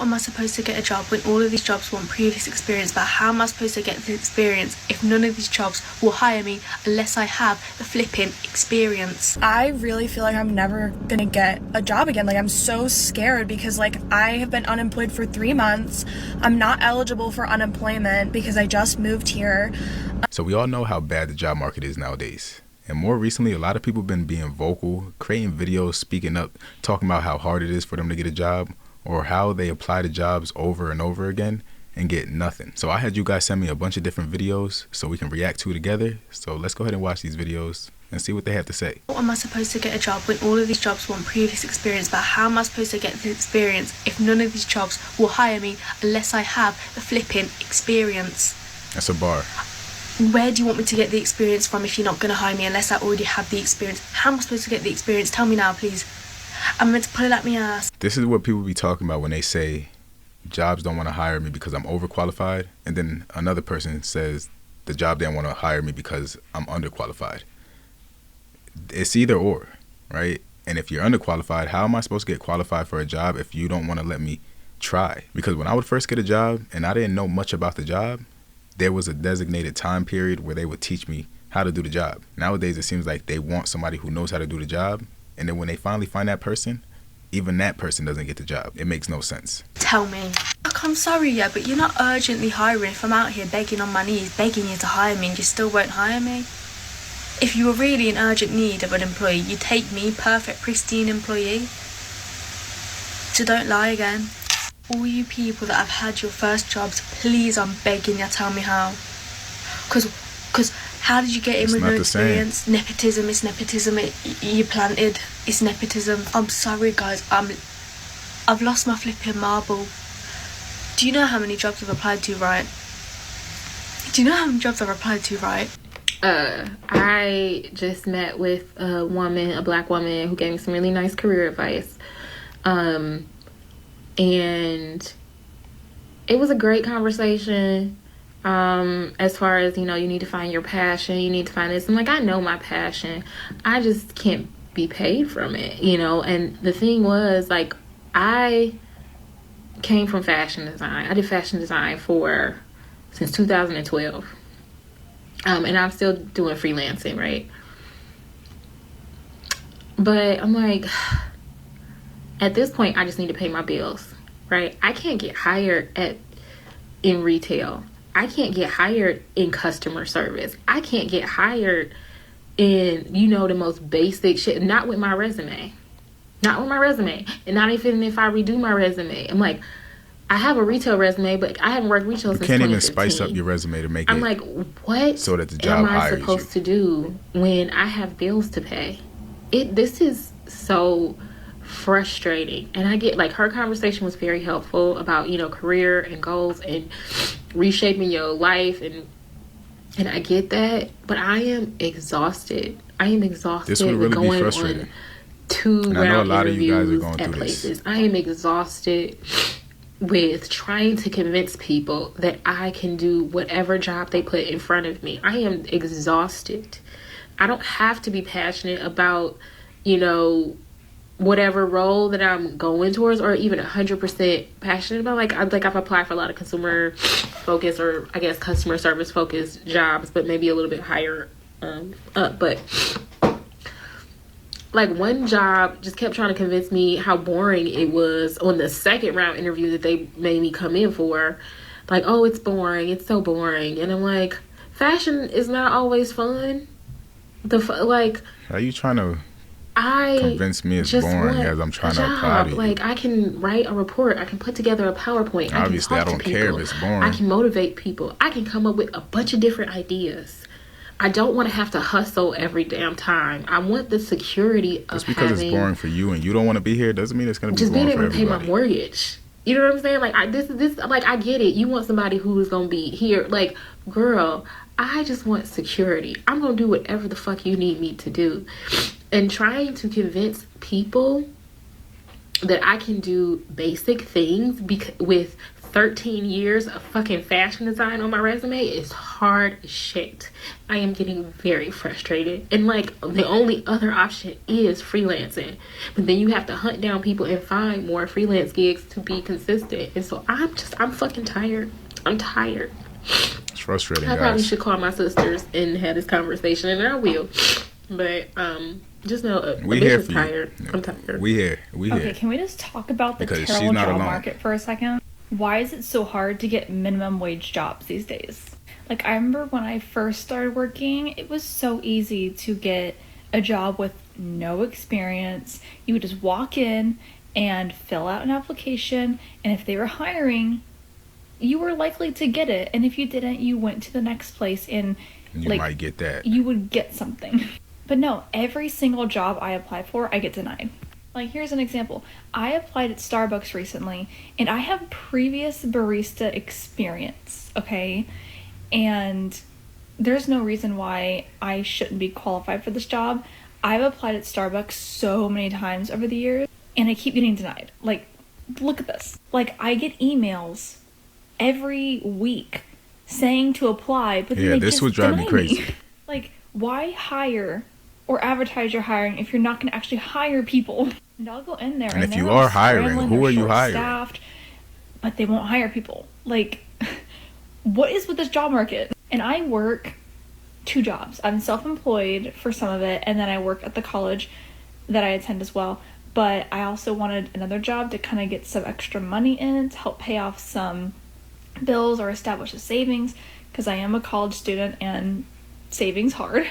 am I supposed to get a job when all of these jobs want previous experience? But how am I supposed to get the experience if none of these jobs will hire me unless I have the flipping experience? I really feel like I'm never gonna get a job again. Like, I'm so scared because, like, I have been unemployed for 3 months. I'm not eligible for unemployment because I just moved here. So we all know how bad the job market is nowadays. And more recently, a lot of people have been being vocal, creating videos, speaking up, talking about how hard it is for them to get a job, or how they apply to jobs over and over again and get nothing. So I had you guys send me a bunch of different videos so we can react to it together. So let's go ahead and watch these videos and see what they have to say. How am I supposed to get a job when all of these jobs want previous experience? But how am I supposed to get the experience if none of these jobs will hire me unless I have the flipping experience? That's a bar. Where do you want me to get the experience from if you're not going to hire me unless I already have the experience? How am I supposed to get the experience? Tell me now, please. I'm meant to pull it at my ass. This is what people be talking about when they say jobs don't want to hire me because I'm overqualified. And then another person says the job didn't want to hire me because I'm underqualified. It's either or, right? And if you're underqualified, how am I supposed to get qualified for a job if you don't want to let me try? Because when I would first get a job and I didn't know much about the job, there was a designated time period where they would teach me how to do the job. Nowadays, it seems like they want somebody who knows how to do the job. And then when they finally find that person, even that person doesn't get the job. It makes no sense. Tell me. Look, I'm sorry, yeah, but you're not urgently hiring if I'm out here begging on my knees, begging you to hire me, and you still won't hire me. If you were really in urgent need of an employee, you'd take me, perfect, pristine employee. So don't lie again. All you people that have had your first jobs, please, I'm begging you, tell me how. Cause how did you get in with no experience? Nepotism, it's nepotism. You planted, it's nepotism. I'm sorry, guys. I've lost my flipping marble. Do you know how many jobs I've applied to, right? I just met with a black woman who gave me some really nice career advice. And it was a great conversation. As far as, you need to find your passion, you need to find this. I'm like, I know my passion. I just can't be paid from it, And the thing was, like, I came from fashion design. I did fashion design since 2012. And I'm still doing freelancing, right? But I'm like, at this point, I just need to pay my bills, right? I can't get hired in retail. I can't get hired in customer service. I can't get hired in, the most basic shit. Not with my resume. And not even if I redo my resume. I'm like, I have a retail resume, but I haven't worked retail since 2015. You can't even spice up your resume to make it. I'm like, what so that the job am I hires supposed you to do when I have bills to pay? This is so frustrating. And I get, like, her conversation was very helpful about, career and goals and reshaping your life, and I get that, but I am exhausted. This would really be frustrating. On 2 and I know a lot of you guys are interviews going at through places. this. I am exhausted with trying to convince people that I can do whatever job they put in front of me. I am exhausted. I don't have to be passionate about, whatever role that I'm going towards, or even 100% passionate about. Like I've applied for a lot of consumer focused, or I guess customer service focused jobs, but maybe a little bit higher up. But like, one job just kept trying to convince me how boring it was on the second round interview that they made me come in for. Like, oh, it's boring. It's so boring. And I'm like, fashion is not always fun. Are you trying to convince me it's boring as I'm trying to apply to you? Like, I can write a report. I can put together a PowerPoint. Obviously, I don't care if it's boring. I can motivate people. I can come up with a bunch of different ideas. I don't want to have to hustle every damn time. I want the security of just because it's boring for you and you don't want to be here doesn't mean it's going to be boring for everybody. Just being able to pay my mortgage. You know what I'm saying? Like, this, like, I get it. You want somebody who's going to be here. Like, girl, I just want security. I'm going to do whatever the fuck you need me to do. And trying to convince people that I can do basic things with 13 years of fucking fashion design on my resume is hard as shit. I am getting very frustrated. And like the only other option is freelancing. But then you have to hunt down people and find more freelance gigs to be consistent. And so I'm fucking tired. I'm tired. It's frustrating, I probably guys. should call my sisters and have this conversation, and I will. But just know We here for tired. you. I'm tired. We here. Okay, can we just talk about the Because she's terrible not job alone. market for a second? Why is it so hard to get minimum wage jobs these days? Like, I remember when I first started working, it was so easy to get a job with no experience. You would just walk in and fill out an application, and if they were hiring, you were likely to get it. And if you didn't, you went to the next place and You might get that. you would get something. But no, every single job I apply for, I get denied. Like, here's an example. I applied at Starbucks recently, and I have previous barista experience, okay? And there's no reason why I shouldn't be qualified for this job. I've applied at Starbucks so many times over the years, and I keep getting denied. Like, look at this. Like, I get emails every week saying to apply, but then they this just would drive me deny crazy. Like, why hire or advertise your hiring if you're not going to actually hire people? And I'll go in there, And if they're you all are hiring, scrambling, who they're are you hiring? short-staffed, but they won't hire people. Like, what is with this job market? And I work 2 jobs. I'm self-employed for some of it, and then I work at the college that I attend as well. But I also wanted another job to kind of get some extra money in to help pay off some bills or establish a savings, because I am a college student and savings hard.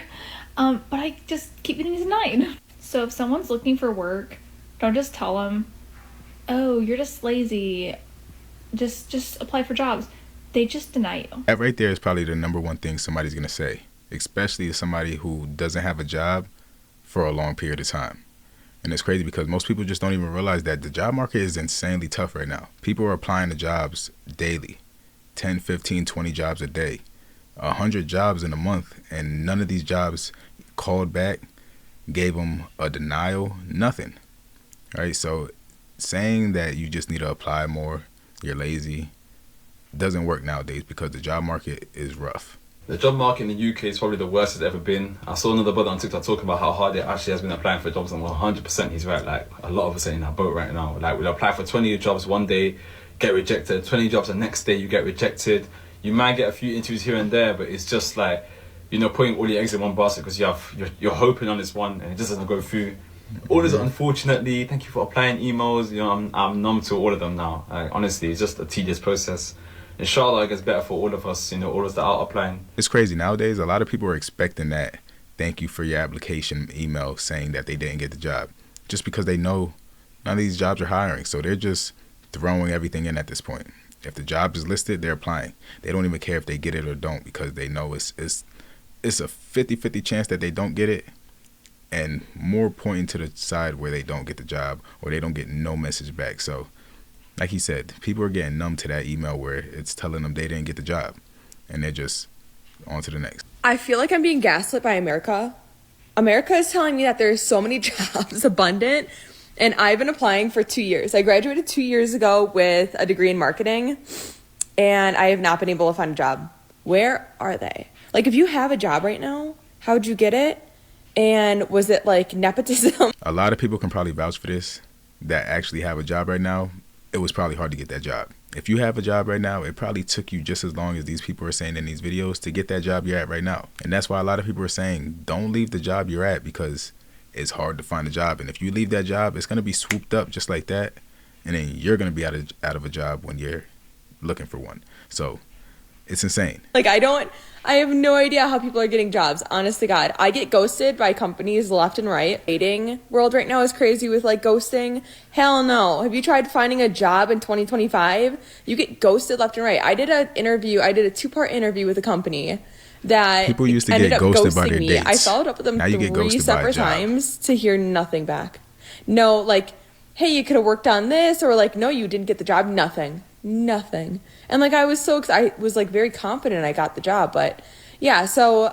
But I just keep getting denied. So if someone's looking for work, don't just tell them, oh, you're just lazy, just apply for jobs. They just deny you. That right there is probably the number one thing somebody's going to say, especially somebody who doesn't have a job for a long period of time. And it's crazy because most people just don't even realize that the job market is insanely tough right now. People are applying to jobs daily, 10, 15, 20 jobs a day, 100 jobs in a month, and none of these jobs called back, gave them a denial, nothing. Right? So saying that you just need to apply more, you're lazy, doesn't work nowadays because the job market is rough. The job market in the UK is probably the worst it's ever been. I saw another brother on TikTok talking about how hard it actually has been applying for jobs, and 100% he's right. Like, a lot of us are in that boat right now. Like, we'll apply for 20 jobs one day, get rejected, 20 jobs the next day, you get rejected. You might get a few interviews here and there, but it's just like, putting all your eggs in one basket because you're hoping on this one and it just doesn't go through. All this, unfortunately, thank you for applying emails. I'm numb to all of them now. Honestly, it's just a tedious process. Inshallah, it gets better for all of us, all of us that are applying. It's crazy. Nowadays, a lot of people are expecting that thank you for your application email saying that they didn't get the job, just because they know none of these jobs are hiring. So they're just throwing everything in at this point. If the job is listed, they're applying. They don't even care if they get it or don't, because they know it's a 50-50 chance that they don't get it, and more pointing to the side where they don't get the job or they don't get no message back. So like he said, people are getting numb to that email where it's telling them they didn't get the job, and they're just on to the next. I feel like I'm being gaslit by America. America is telling me that there's so many jobs abundant, and I've been applying for 2 years. I graduated 2 years ago with a degree in marketing, and I have not been able to find a job. Where are they? Like, if you have a job right now, how'd you get it? And was it like nepotism? A lot of people can probably vouch for this that actually have a job right now. It was probably hard to get that job. If you have a job right now, it probably took you just as long as these people are saying in these videos to get that job you're at right now. And that's why a lot of people are saying don't leave the job you're at, because it's hard to find a job. And if you leave that job, it's going to be swooped up just like that. And then you're going to be out of a job when you're looking for one. So it's insane. Like, I have no idea how people are getting jobs. Honest to God, I get ghosted by companies left and right. Dating world right now is crazy with like ghosting. Hell no. Have you tried finding a job in 2025? You get ghosted left and right. I did a 2-part interview with a company that people used to ended get up ghosted by ghosting their me. dates. I followed up with them Now you get 3 ghosted by a separate job. times to hear nothing back. No, like, hey, you could have worked on this, or like, no, you didn't get the job. Nothing. And like, I was so excited. I was like very confident I got the job. But yeah, so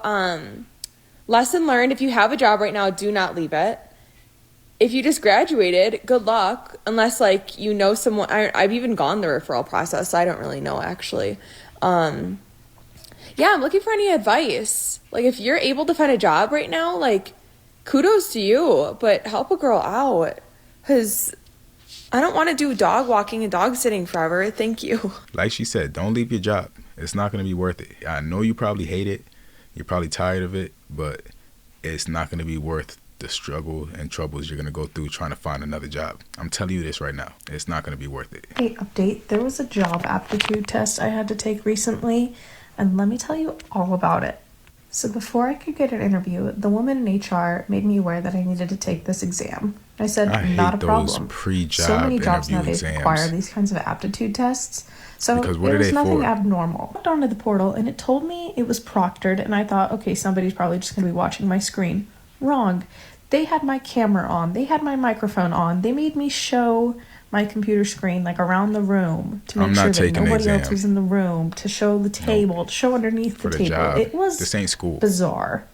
lesson learned: if you have a job right now, do not leave it. if you just graduated, good luck. Unless like you know someone. I've even gone the referral process, so I don't really know actually. Yeah, I'm looking for any advice. Like if you're able to find a job right now, like kudos to you, but help a girl out, because I don't want to do dog walking and dog sitting forever. Thank you. Like she said, don't leave your job. It's not going to be worth it. I know you probably hate it. You're probably tired of it, but it's not going to be worth the struggle and troubles you're going to go through trying to find another job. I'm telling you this right now. It's not going to be worth it. Hey, update. There was a job aptitude test I had to take recently, and let me tell you all about it. So before I could get an interview, the woman in HR made me aware that I needed to take this exam. I said, not a problem. So many jobs nowadays require these kinds of aptitude tests. So it was nothing abnormal. I looked onto the portal and it told me it was proctored, and I thought, okay, somebody's probably just going to be watching my screen. Wrong. They had my camera on. They had my microphone on. They made me show my computer screen like around the room to make sure that nobody else was in the room, to show the table, to show underneath the table. It was this ain't school. Bizarre.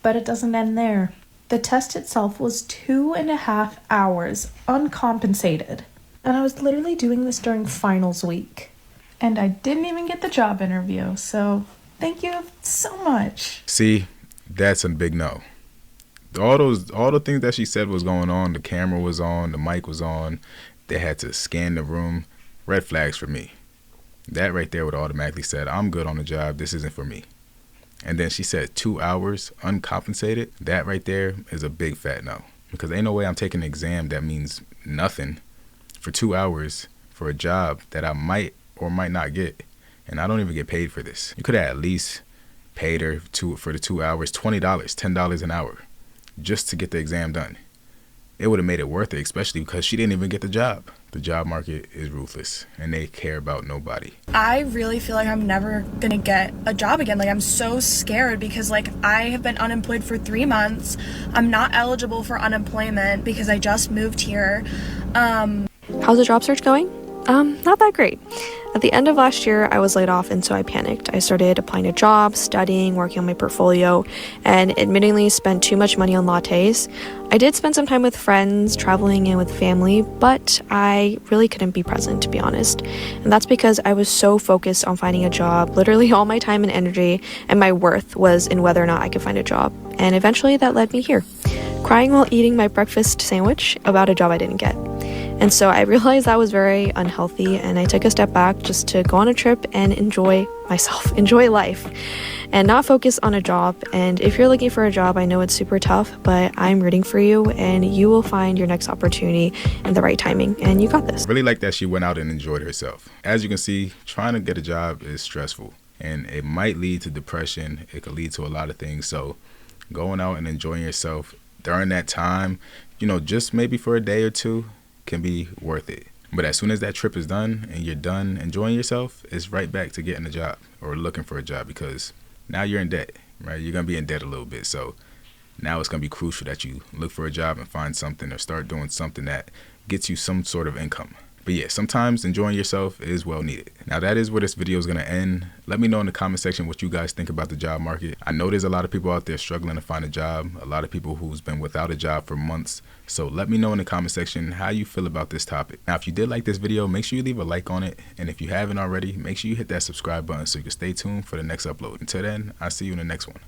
But it doesn't end there. The test itself was 2.5 hours, uncompensated. And I was literally doing this during finals week. And I didn't even get the job interview, so thank you so much. See, that's a big no. All the things that she said was going on, the camera was on, the mic was on, they had to scan the room. Red flags for me. That right there would automatically said, I'm good on the job, this isn't for me. And then she said 2 hours uncompensated. That right there is a big fat no. Because ain't no way I'm taking an exam that means nothing for 2 hours for a job that I might or might not get. And I don't even get paid for this. You could have at least paid her for the 2 hours $20, $10 an hour, just to get the exam done. It would have made it worth it, especially because she didn't even get the job. The job market is ruthless, and they care about nobody. I really feel like I'm never gonna get a job again. Like, I'm so scared because, like, I have been unemployed for 3 months. I'm not eligible for unemployment because I just moved here. How's the job search going? Not that great. At the end of last year, I was laid off, and so I panicked. I started applying to jobs, studying, working on my portfolio, and admittingly spent too much money on lattes. I did spend some time with friends, traveling, and with family, but I really couldn't be present, to be honest. And that's because I was so focused on finding a job. Literally all my time and energy and my worth was in whether or not I could find a job. And eventually that led me here, crying while eating my breakfast sandwich about a job I didn't get. And so I realized that was very unhealthy, and I took a step back just to go on a trip and enjoy myself, enjoy life, and not focus on a job. And if you're looking for a job, I know it's super tough, but I'm rooting for you, and you will find your next opportunity in the right timing, and you got this. I really like that she went out and enjoyed herself. As you can see, trying to get a job is stressful, and it might lead to depression. It could lead to a lot of things. So going out and enjoying yourself during that time, just maybe for a day or two, can be worth it. But as soon as that trip is done and you're done enjoying yourself, it's right back to getting a job or looking for a job, because now you're in debt, right? You're going to be in debt a little bit. So now it's going to be crucial that you look for a job and find something or start doing something that gets you some sort of income. But yeah, sometimes enjoying yourself is well needed. Now that is where this video is going to end. Let me know in the comment section what you guys think about the job market. I know there's a lot of people out there struggling to find a job, a lot of people who's been without a job for months. So let me know in the comment section how you feel about this topic. Now, if you did like this video, make sure you leave a like on it. And if you haven't already, make sure you hit that subscribe button so you can stay tuned for the next upload. Until then, I'll see you in the next one.